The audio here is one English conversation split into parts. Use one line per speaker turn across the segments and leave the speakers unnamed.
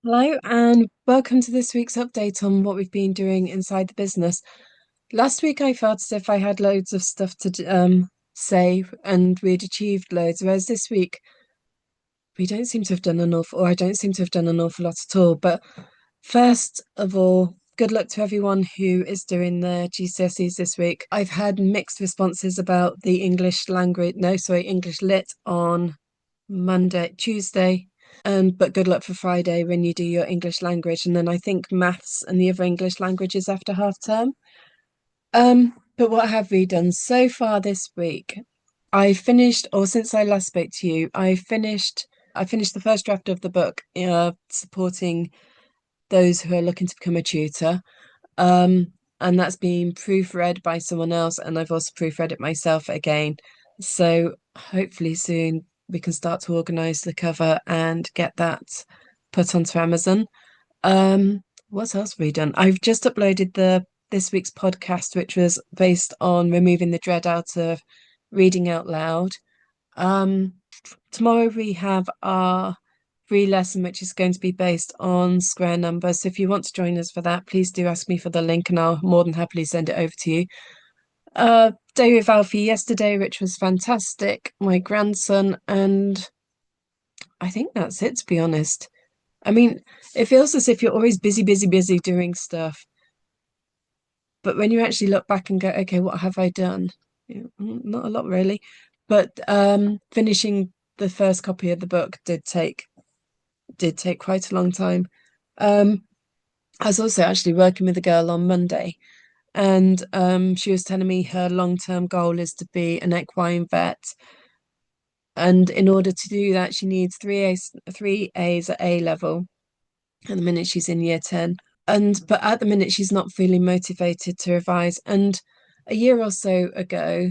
Hello, and welcome to this week's update on what we've been doing inside the business. Last week, I felt as if I had loads of stuff to say, and we'd achieved loads, whereas this week, we don't seem to have done enough, or I don't seem to have done an awful lot at all. But first of all, good luck to everyone who is doing their GCSEs this week. I've had mixed responses about the English language, no, sorry, English Lit on Tuesday. But good luck for Friday when you do your English language. And then I think maths and the other English languages after half term. But what have we done so far this week? I finished, or since I last spoke to you, I finished the first draft of the book, supporting those who are looking to become a tutor. Um, and that's been proofread by someone else, and I've also proofread it myself again. So hopefully soon we can start to organise the cover and get that put onto Amazon. What else have we done? I've just uploaded the this week's podcast, which was based on removing the dread out of reading out loud. Um, Tomorrow we have our free lesson, which is going to be based on square numbers. So if you want to join us for that, please do ask me for the link and I'll more than happily send it over to you. Day with Alfie yesterday, which was fantastic. My grandson, and I think that's it, to be honest. I mean, it feels as if you're always busy, busy, busy doing stuff. But when you actually look back and go, okay, what have I done? Not a lot really. But finishing the first copy of the book did take quite a long time. Um, I was also actually working with a girl on Monday, and she was telling me her long-term goal is to be an equine vet. And in order to do that, she needs three A's at A level. At the minute, she's in year 10. But at the minute, she's not feeling motivated to revise. And a year or so ago,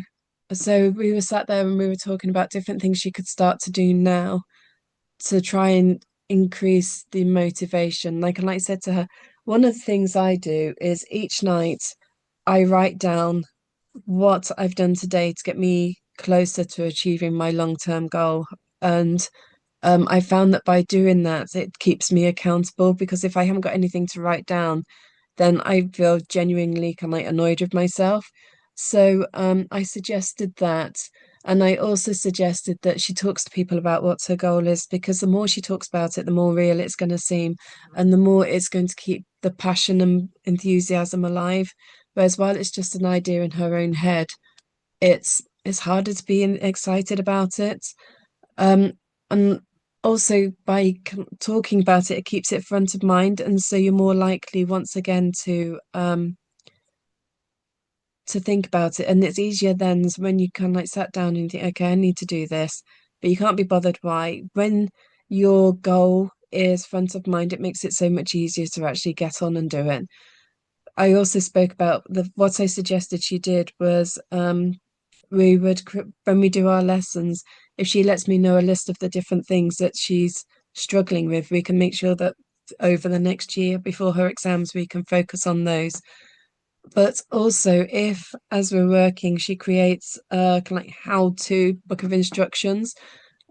so we were sat there and we were talking about different things she could start to do now to try and increase the motivation. Like I said to her, one of the things I do is each night I write down what I've done today to get me closer to achieving my long-term goal. And I found that by doing that, it keeps me accountable because if I haven't got anything to write down, then I feel genuinely kind of like annoyed with myself. So I suggested that. And I also suggested that she talks to people about what her goal is, because the more she talks about it, the more real it's going to seem, and the more it's going to keep the passion and enthusiasm alive. Whereas while it's just an idea in her own head, it's harder to be excited about it. Um, and also by talking about it, it keeps it front of mind, and so you're more likely once again to think about it. And it's easier then when you kind of like sat down and think, okay, I need to do this, but you can't be bothered why. When your goal is front of mind, it makes it so much easier to actually get on and do it. I also spoke about what I suggested she did was we would when we do our lessons, if she lets me know a list of the different things that she's struggling with, we can make sure that over the next year before her exams we can focus on those. But also, if as we're working, she creates a kind of like how-to book of instructions.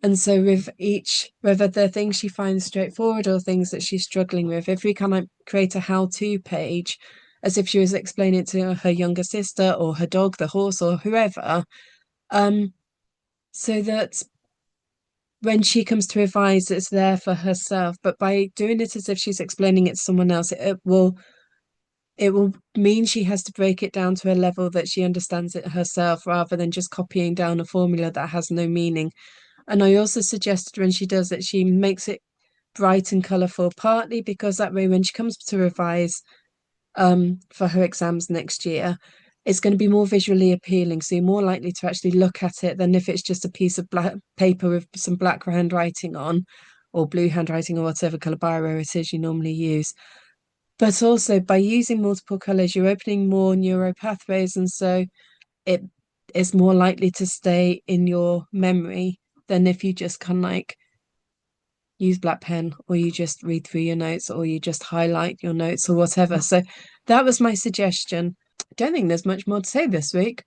And so with each, whether the things she finds straightforward or things that she's struggling with, if we kind of create a how-to page, as if she was explaining it to her younger sister or her dog, the horse, or whoever, um, so that when she comes to revise, it's there for herself. But by doing it as if she's explaining it to someone else, it will mean she has to break it down to a level that she understands it herself rather than just copying down a formula that has no meaning. And I also suggested when she does it, she makes it bright and colourful, partly because that way when she comes to revise for her exams next year, it's going to be more visually appealing. So you're more likely to actually look at it than if it's just a piece of black paper with some black handwriting on, or blue handwriting, or whatever colour biro it is you normally use. But also by using multiple colours, you're opening more neural pathways, and so it is more likely to stay in your memory than if you just kind of like use black pen, or you just read through your notes, or you just highlight your notes or whatever. So that was my suggestion. I don't think there's much more to say this week,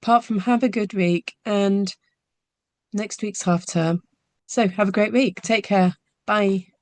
apart from have a good week, and next week's half term. So have a great week. Take care. Bye.